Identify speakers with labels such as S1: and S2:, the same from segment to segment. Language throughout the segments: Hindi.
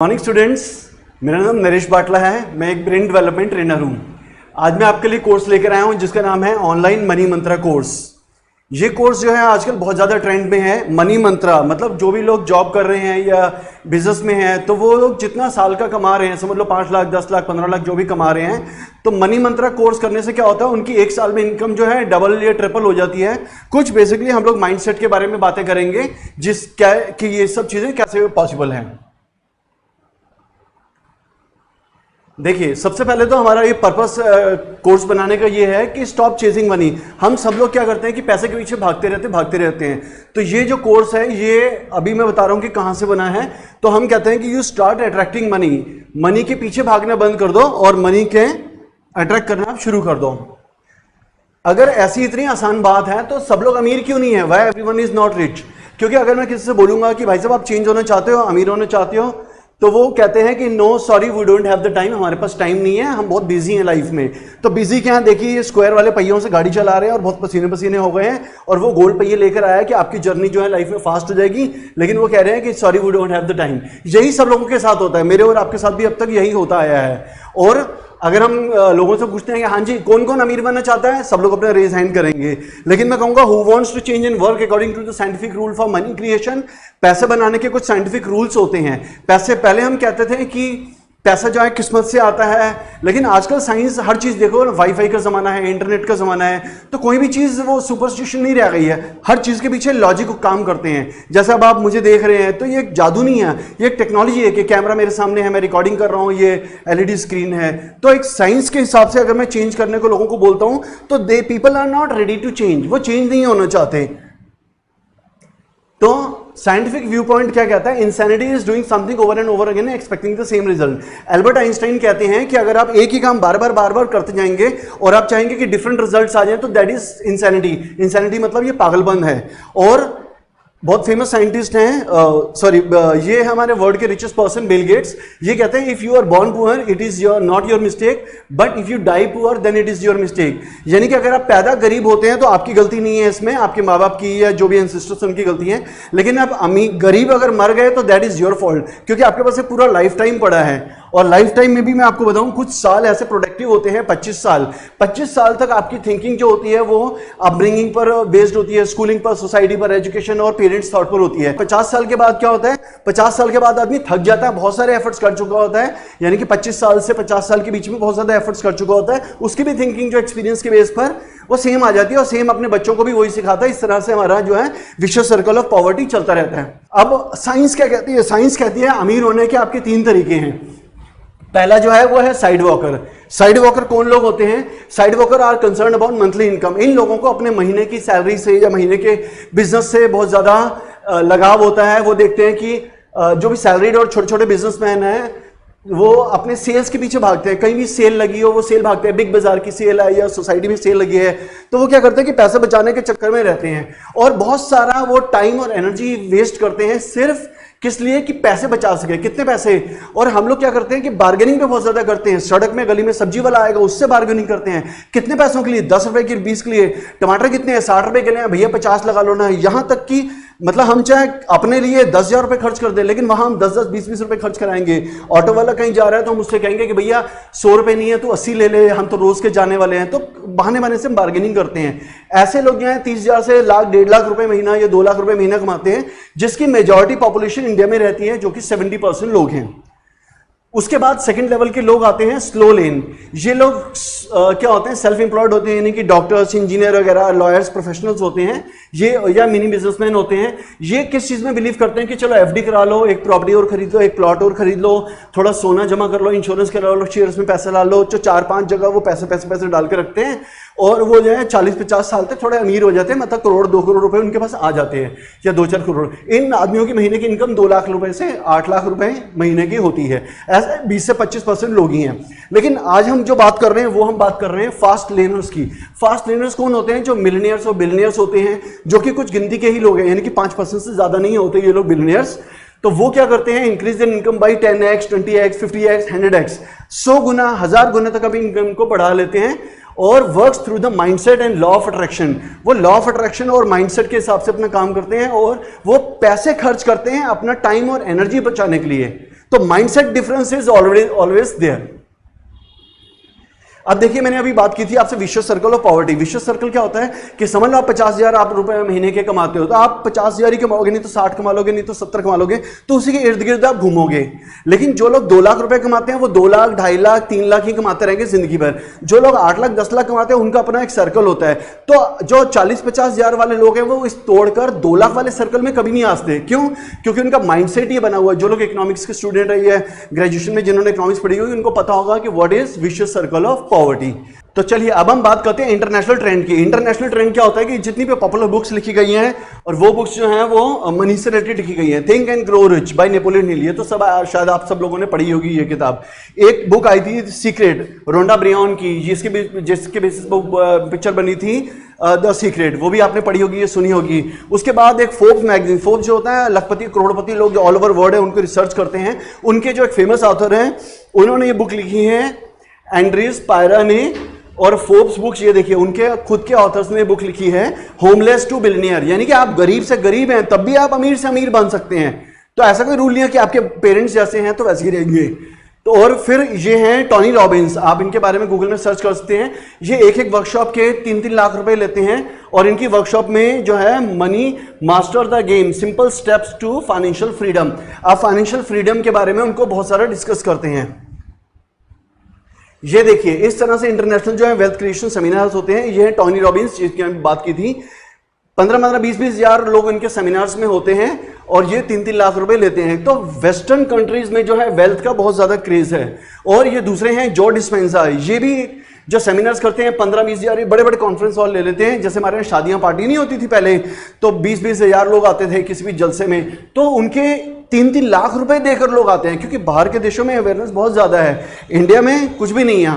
S1: मॉर्निंग स्टूडेंट्स, मेरा नाम नरेश बाटला है। मैं एक ब्रेन डेवलपमेंट ट्रेनर हूं। आज मैं आपके लिए कोर्स लेकर आया हूं जिसका नाम है ऑनलाइन मनी मंत्रा कोर्स। ये कोर्स जो है आजकल बहुत ज़्यादा ट्रेंड में है। मनी मंत्रा मतलब जो भी लोग जॉब कर रहे हैं या बिजनेस में हैं तो वो लोग जितना साल का कमा रहे हैं, समझ लो 5 लाख 10 लाख 15 लाख जो भी कमा रहे हैं, तो मनी मंत्रा कोर्स करने से क्या होता है, उनकी एक साल में इनकम जो है डबल या ट्रिपल हो जाती है। कुछ बेसिकली हम लोग माइंडसेट के बारे में बातें करेंगे जिस क्या कि ये सब चीज़ें कैसे पॉसिबल हैं। देखिए, सबसे पहले तो हमारा ये पर्पस कोर्स बनाने का ये है कि स्टॉप चेजिंग मनी। हम सब लोग क्या करते हैं कि पैसे के पीछे भागते रहते हैं। तो ये जो कोर्स है ये अभी मैं बता रहा हूँ कि कहाँ से बना है। तो हम कहते हैं कि you start attracting money. Money के पीछे भागना बंद कर दो और मनी के अट्रैक्ट करना आप शुरू कर दो। अगर ऐसी इतनी आसान बात है तो सब लोग अमीर क्यों नहीं है? Why everyone is not rich? क्योंकि अगर मैं किसी से बोलूंगा कि भाई साहब आप चेंज होना चाहते हो, अमीर होना चाहते हो, तो वो कहते हैं कि no sorry we don't have the time, हमारे पास टाइम नहीं है, हम बहुत बिजी हैं लाइफ में। तो बिजी क्या है, देखिए ये स्क्वायर वाले पहियों से गाड़ी चला रहे हैं और बहुत पसीने पसीने हो गए हैं और वो गोल पहिए लेकर आया कि आपकी जर्नी जो है लाइफ में फास्ट हो जाएगी, लेकिन वो कह रहे हैं कि sorry we don't have the time. यही सब लोगों के साथ होता है, मेरे और आपके साथ भी अब तक यही होता आया है। और अगर हम लोगों से पूछते हैं कि हाँ जी कौन कौन अमीर बनना चाहता है, सब लोग अपना रेज हैंड करेंगे। लेकिन मैं कहूंगा who wants to change in work according to the scientific rule for money creation. पैसे बनाने के कुछ साइंटिफिक रूल्स होते हैं। पैसे पहले हम कहते थे कि पैसा जो है किस्मत से आता है, लेकिन आजकल साइंस हर चीज देखो, वाईफाई का जमाना है, इंटरनेट का जमाना है, तो कोई भी चीज वो सुपरस्टिशन नहीं रह गई है। हर चीज के पीछे लॉजिक काम करते हैं। जैसे अब आप मुझे देख रहे हैं तो ये एक जादू नहीं है, ये एक टेक्नोलॉजी है कि कैमरा मेरे सामने है, मैं रिकॉर्डिंग कर रहा हूँ, ये एलईडी स्क्रीन है। तो एक साइंस के हिसाब से अगर मैं चेंज करने को लोगों को बोलता हूँ तो they people are not ready to change, वो चेंज नहीं होना चाहते। तो साइंटिफिक व्यू पॉइंट क्या कहता है? Insanity is doing something over and over again expecting the same result. Albert Einstein कहते हैं कि अगर आप एक ही काम बार बार करते जाएंगे और आप चाहेंगे कि डिफरेंट रिजल्ट्स आ जाए तो दैट इज इंसैनिटी। इंसैनिटी मतलब ये पागलपन है। और बहुत फेमस साइंटिस्ट हैं, ये हमारे वर्ल्ड के रिचेस्ट पर्सन बिल गेट्स, ये कहते हैं if you are born poor it is your not your mistake, but if you die poor then it is your mistake. यानी कि अगर आप पैदा गरीब होते हैं तो आपकी गलती नहीं है इसमें, आपके माँ बाप की या जो भी एंसेस्टर्स उनकी गलती है। लेकिन आप गरीब अगर मर गए तो दैट इज योर फॉल्ट, क्योंकि आपके पास एक पूरा लाइफ टाइम पड़ा है। और लाइफ टाइम में भी मैं आपको बताऊं कुछ साल ऐसे प्रोडक्टिव होते हैं, 25 साल तक आपकी थिंकिंग जो होती है वो अपब्रिंगिंग पर बेस्ड होती है, स्कूलिंग पर, सोसाइटी पर, एजुकेशन और पेरेंट्स थॉट पर होती है। 50 साल के बाद क्या होता है? 50 साल के बाद आदमी थक जाता है, बहुत सारे एफर्ट्स कर चुका होता है, यानी कि 25 साल से 50 साल के बीच में बहुत ज्यादा एफर्ट्स कर चुका होता है। उसकी भी थिंकिंग जो एक्सपीरियंस के बेस पर वो सेम आ जाती है और सेम अपने बच्चों को भी वही सिखाता है। इस तरह से हमारा जो है विशेष सर्कल ऑफ पॉवर्टी चलता रहता है। अब साइंस क्या कहती है? साइंस कहती है अमीर होने के आपके 3 तरीके हैं। पहला जो है वो है साइड वॉकर। साइड वॉकर कौन लोग होते हैं? Side walker are concern about monthly income. इन लोगों को अपने महीने की सैलरी से या महीने के बिजनेस से बहुत ज्यादा लगाव होता है। वो देखते हैं कि जो भी सैलरीड और छोटे छोटे बिजनेसमैन हैं वो अपने सेल्स के पीछे भागते हैं। कहीं भी सेल लगी हो वो सेल भागते हैं, बिग बाजार की सेल है या सोसाइटी में सेल लगी है तो वो क्या करते हैं कि पैसे बचाने के चक्कर में रहते हैं और बहुत सारा वो टाइम और एनर्जी वेस्ट करते हैं सिर्फ किस लिए? कि पैसे बचा सके। कितने पैसे? और हम लोग क्या करते हैं कि बार्गेनिंग पे बहुत ज्यादा करते हैं। सड़क में गली में सब्जी वाला आएगा उससे बार्गेनिंग करते हैं। कितने पैसों के लिए? 10 रुपए की, 20 के लिए। टमाटर कितने हैं? 60 रुपए के लिए, भैया 50 लगा लो ना। यहां तक कि मतलब हम चाहे अपने लिए 10,000 रुपए खर्च कर दे, लेकिन वहां हम 10-10, 20-20 रुपए खर्च कराएंगे। ऑटो वाला कहीं जा रहा है तो हम उससे कहेंगे कि भैया 100 रुपए नहीं है तो 80 ले ले, हम तो रोज के जाने वाले हैं। तो बहाने से हम बार्गेनिंग करते हैं। ऐसे लोग जो है 30,000 से लाख, 1.5 लाख रुपए महीना या 2 लाख रुपए महीना कमाते हैं, जिसकी मेजॉरिटी पॉपुलेशन इंडिया में रहती है जो कि 70% लोग हैं। उसके बाद सेकंड लेवल के लोग आते हैं स्लो लेन। ये लोग क्या होते हैं? सेल्फ एम्प्लॉयड होते हैं, यानी कि डॉक्टर्स, इंजीनियर वगैरह, लॉयर्स, प्रोफेशनल्स होते हैं ये, या मिनी बिजनेसमैन होते हैं। ये किस चीज में बिलीव करते हैं कि चलो एफडी करा लो, एक प्रॉपर्टी और खरीद लो, एक प्लॉट और खरीद लो, थोड़ा सोना जमा कर लो, इंश्योरेंस करा लो, शेयर्स में पैसा ला लो। जो 4-5 जगह वो पैसे डाल के रखते हैं और वो जो है 40-50 साल तक थोड़े अमीर हो जाते हैं। मतलब करोड़ 2 करोड़ रुपए उनके पास आ जाते हैं या 2-4 करोड़। इन आदमियों की महीने की इनकम 2 लाख रुपए से 8 लाख रुपए महीने की होती है। ऐसे 20 से 25% लोग ही हैं। लेकिन आज हम जो बात कर रहे हैं वो हम बात कर रहे हैं फास्ट लेनर्स की। फास्ट लेनर्स कौन होते हैं? जो मिलियनियर्स और बिलियनियर्स होते हैं, जो कि कुछ गिनती के ही लोग हैं, यानी कि 5% से ज्यादा नहीं होते ये लोग बिलियनियर्स। तो वो क्या करते हैं? Increase their income by 10x, 20x, 50x, 100x, 100 गुना, 1000 गुना तक अपनी इनकम को बढ़ा लेते हैं और works through the mindset and law of attraction. वो लॉ ऑफ अट्रैक्शन और माइंडसेट के हिसाब से अपना काम करते हैं और वो पैसे खर्च करते हैं अपना टाइम और एनर्जी बचाने के लिए। तो mindset difference is always there. अब देखिए, मैंने अभी बात की थी आपसे vicious circle of poverty. Vicious circle क्या होता है कि समझ लो आप 50,000 आप रुपए महीने के कमाते हो, तो आप 50,000 ही कमाओगे, नहीं तो 60 कमा लोगे, नहीं तो 70 कमा लोगे, तो उसी के इर्द गिर्द आप घूमोगे। लेकिन जो लोग 2 लाख रुपए कमाते हैं वो 2 लाख, 2.5 लाख, 3 लाख ही कमाते रहेंगे जिंदगी भर। जो लोग 8 लाख, 10 लाख कमाते हैं उनका अपना एक सर्कल होता है। तो जो 40-50,000 वाले लोग हैं वो इस तोड़कर 2 लाख वाले सर्कल में कभी नहीं आते। क्यों? क्योंकि उनका माइंडसेट ये बना हुआ है। जो लोग इकोनॉमिक्स के स्टूडेंट है या ग्रेजुएशन में जिन्होंने इकोनॉमिक्स पढ़ी हुई, उनको पता होगा कि what is vicious circle of poverty. तो चलिए अब हम बात करते हैं इंटरनेशनल ट्रेंड की। इंटरनेशनल ट्रेंड क्या होता है कि जितनी भी पॉपुलर बुक्स लिखी गई हैं, और वो बुक्स जो हैं वो मनी से रिलेटेड लिखी गई हैं। Think and grow rich by Napoleon Hill, ये तो सब शायद आप सब लोगों ने पढ़ी होगी ये किताब। एक बुक आई थी सीक्रेट, रोंडा ब्रियन की, जिसके बेसिस पर पिक्चर बनी थी द सीक्रेट, वो भी आपने पढ़ी होगी, ये सुनी होगी। उसके बाद एक फोर्ब्स मैगजीन, फोर्ब्स जो होता है लखपति करोड़पति लोग जो ऑल ओवर वर्ल्ड है उनको रिसर्च करते हैं, उनके जो एक फेमस ऑथर हैं उन्होंने ये बुक लिखी है, एंड्रीज पायरा ने। और फोर्ब्स बुक्स ये देखिए, उनके खुद के ऑथर्स ने बुक लिखी है होमलेस टू बिलियनियर, यानी कि आप गरीब से गरीब हैं तब भी आप अमीर से अमीर बन सकते हैं। तो ऐसा कोई रूल नहीं है कि आपके पेरेंट्स जैसे हैं तो वैसे ही रहेंगे। तो और फिर ये हैं टोनी रॉबिन्स, आप इनके बारे में गूगल में सर्च कर सकते हैं। ये एक वर्कशॉप के 3-3 लाख रुपए लेते हैं, और इनकी वर्कशॉप में जो है money master the game, simple steps to financial freedom. आप फाइनेंशियल फ्रीडम के बारे में उनको बहुत सारा डिस्कस करते हैं। ये देखिए, इस तरह से इंटरनेशनल जो है वेल्थ क्रिएशन सेमिनार्स होते हैं। ये है टोनी रॉबिन्स जिसकी हम बात की थी। 15-15, 20-20 हजार लोग इनके सेमिनार्स में होते हैं और ये 3-3 लाख रुपए लेते हैं। तो वेस्टर्न कंट्रीज में जो है वेल्थ का बहुत ज्यादा क्रेज है। और ये दूसरे हैं जो डिस्पेंसा, ये भी जो सेमिनार्स करते हैं 15-20 हजार, बड़े बड़े कॉन्फ्रेंस हॉल ले लेते हैं। जैसे हमारे यहाँ शादियां पार्टी नहीं होती थी पहले, तो 20-20 हजार लोग आते थे किसी भी जलसे में, तो उनके 3-3 लाख रुपए देकर लोग आते हैं, क्योंकि बाहर के देशों में अवेयरनेस बहुत ज्यादा है, इंडिया में कुछ भी नहीं है।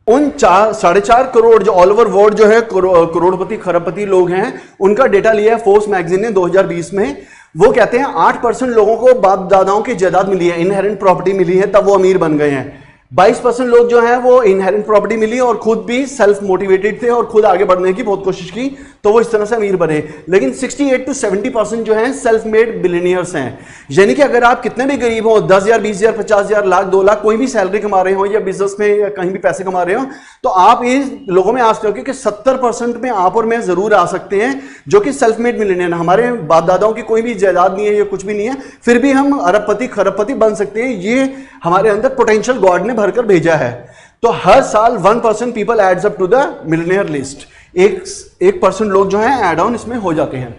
S1: उन 4.5 करोड़ जो ऑल ओवर वर्ल्ड जो है करोड़पति खरबपति लोग हैं, उनका डेटा लिया है फोर्ब्स मैगजीन ने 2020 में। वो कहते हैं 8% लोगों को बाप दादाओं की जायदाद मिली है, इनहेरेंट प्रॉपर्टी मिली है, तब वो अमीर बन गए हैं। 22% लोग जो हैं वो इनहेरेंट प्रॉपर्टी मिली और खुद भी सेल्फ मोटिवेटेड थे और खुद आगे बढ़ने की बहुत कोशिश की, तो वो इस तरह से अमीर बने। लेकिन 68 to 70% जो हैं सेल्फ मेड बिलियनियर्स हैं। यानी कि अगर आप कितने भी गरीब हो, 10,000, 20,000, 50,000, लाख, 2 लाख, कोई भी सैलरी कमा रहे हो या बिजनेस में या कहीं भी पैसे कमा रहे हो, तो आप इस लोगों में आ सकते हो कि 70% में आप और मैं जरूर आ सकते हैं जो कि सेल्फ मेड मिलियनियर। हमारे बाप दादाओं की कोई भी जायदाद नहीं है या कुछ भी नहीं है, फिर भी हम अरबपति खरबपति बन सकते हैं। ये हमारे अंदर पोटेंशियल गॉड ने भरकर भेजा है। तो हर साल 1% people adds up to the millionaire list. 1% लोग जो हैं ऐड ऑन इसमें हो जाते हैं।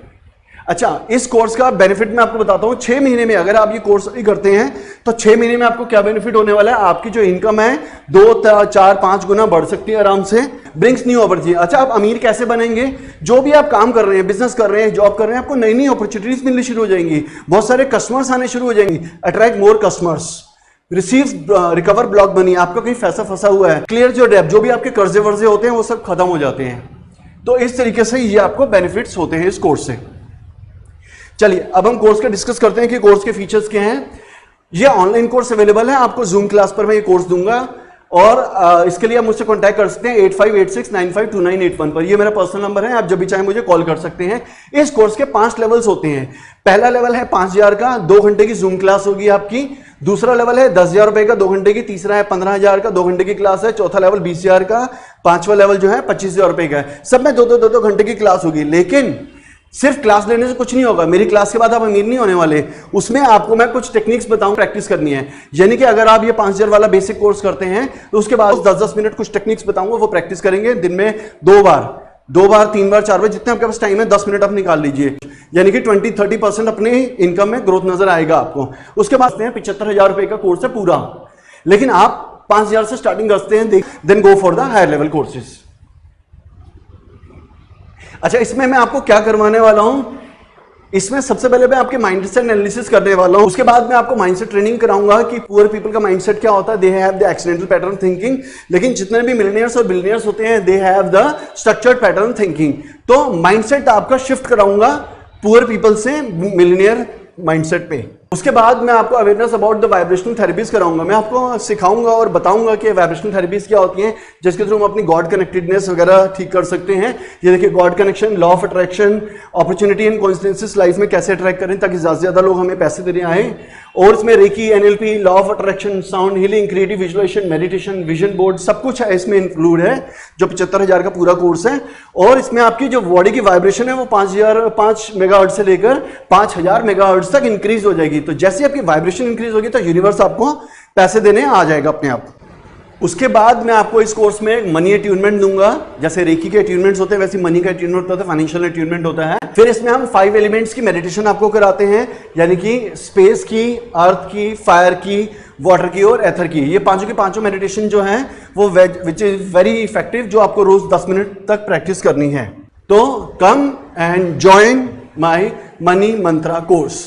S1: अच्छा, इस कोर्स का बेनिफिट मैं आपको बताता हूं। 6 महीने में अगर आप ये कोर्स करते हैं तो 6 महीने में आपको क्या बेनिफिट होने वाला है। आपकी जो इनकम है 2, 4, 5 गुना बढ़ सकती है आराम से। Brings new opportunity. अच्छा, आप अमीर कैसे बनेंगे? जो भी आप काम कर रहे हैं, बिजनेस कर रहे हैं, जॉब कर रहे हैं, आपको नई नई अपॉर्चुनिटीज मिलनी शुरू हो जाएंगी, बहुत सारे कस्टमर्स आने शुरू हो जाएंगी। Attract more customers, receive recover block money, आपका कहीं पैसा फंसा हुआ है, क्लियर जो डेब्ट, जो भी आपके कर्जे वर्जे होते हैं वो सब खत्म हो जाते हैं। तो इस तरीके से ये आपको बेनिफिट्स होते हैं इस कोर्स से। चलिए अब हम कोर्स का डिस्कस करते हैं कि कोर्स के फीचर्स क्या हैं। ये ऑनलाइन कोर्स अवेलेबल है, आपको जूम क्लास पर मैं ये कोर्स दूंगा, और इसके लिए आप मुझसे कांटेक्ट कर सकते हैं 8586952981 पर। ये मेरा पर्सनल नंबर है, आप जब भी चाहें मुझे कॉल कर सकते हैं। इस कोर्स के 5 लेवल्स होते हैं। पहला लेवल है 5,000 का, 2 घंटे की जूम क्लास होगी आपकी। दूसरा लेवल है 10,000 रुपए का 2 घंटे की। तीसरा है 15,000 का 2 घंटे की क्लास है। चौथा लेवल 20,000 का। 5वां लेवल जो है 25,000 रुपए का है। सब में 2-2 घंटे की क्लास होगी। लेकिन सिर्फ क्लास लेने से कुछ नहीं होगा। मेरी क्लास के बाद आप अमीर नहीं होने वाले। उसमें आपको मैं कुछ टेक्निक्स बताऊं, प्रैक्टिस करनी है। यानी कि अगर आप ये 5,000 वाला बेसिक कोर्स करते हैं तो उसके बाद 10-10 मिनट कुछ टेक्निक्स बताऊंगा, वो प्रैक्टिस करेंगे दिन में 2 बार, 3 बार, 4 बार, जितने आपके पास टाइम है 10 मिनट आप निकाल लीजिए। यानी कि 20-30% अपने इनकम में ग्रोथ नजर आएगा आपको। उसके बाद 75,000 रुपए का कोर्स है पूरा। लेकिन आप 5,000 से स्टार्टिंग करते हैं, then go for the higher level courses. अच्छा, इसमें मैं आपको क्या करवाने वाला हूं, इसमें सबसे पहले मैं आपके माइंडसेट एनालिसिस करने वाला हूं। उसके बाद मैं आपको माइंडसेट ट्रेनिंग कराऊंगा कि पुअर पीपल का माइंडसेट क्या होता है। They have the accidental pattern thinking. लेकिन जितने भी मिलियनियर्स और बिलियनियर्स होते हैं, they have the structured pattern thinking. तो माइंडसेट आपका शिफ्ट कराऊंगा पुअर पीपल से मिलियनियर माइंडसेट पे। उसके बाद मैं आपको awareness about the vibrational therapies कराऊंगा। मैं आपको सिखाऊंगा और बताऊंगा कि वाइब्रेशनल थेरेपीज क्या होती हैं, जिसके थ्रू हम अपनी गॉड कनेक्टेडनेस वगैरह ठीक कर सकते हैं। ये देखिए God connection, law of attraction, opportunity and coincidences life में कैसे अट्रैक्ट करें ताकि ज़्यादा से ज़्यादा लोग हमें पैसे देने आए। और इसमें reiki, NLP, law of attraction, sound healing, creative visualisation, meditation, vision board, सब कुछ है इसमें इंक्लूड है, जो 75,000 का पूरा कोर्स है। और इसमें आपकी जो बॉडी की वाइब्रेशन है वो 5 मेगाहर्ट्ज से लेकर 5000 मेगाहर्ट्ज तक इंक्रीज हो जाएगी। तो जैसे आपकी वाइब्रेशन इंक्रीज होगी तो यूनिवर्स आपको पैसे देने आ जाएगा अपने आप। उसके बाद मैं आपको इस कोर्स में मनी अट्यूनमेंट दूंगा। जैसे रेकी के अट्यूनमेंट्स होते हैं वैसे मनी का अट्यूनमेंट होता है, फाइनेंशियल अट्यूनमेंट होता है। फिर इसमें हम 5 एलिमेंट्स की मेडिटेशन आपको कराते हैं, यानी कि स्पेस की, अर्थ की, फायर की, वाटर की और एथर की। ये पांचों की पांचों मेडिटेशन जो है वो विच इज वेरी इफेक्टिव, जो आपको रोज 10 मिनट तक प्रैक्टिस करनी है। तो come and join my money Mantra course.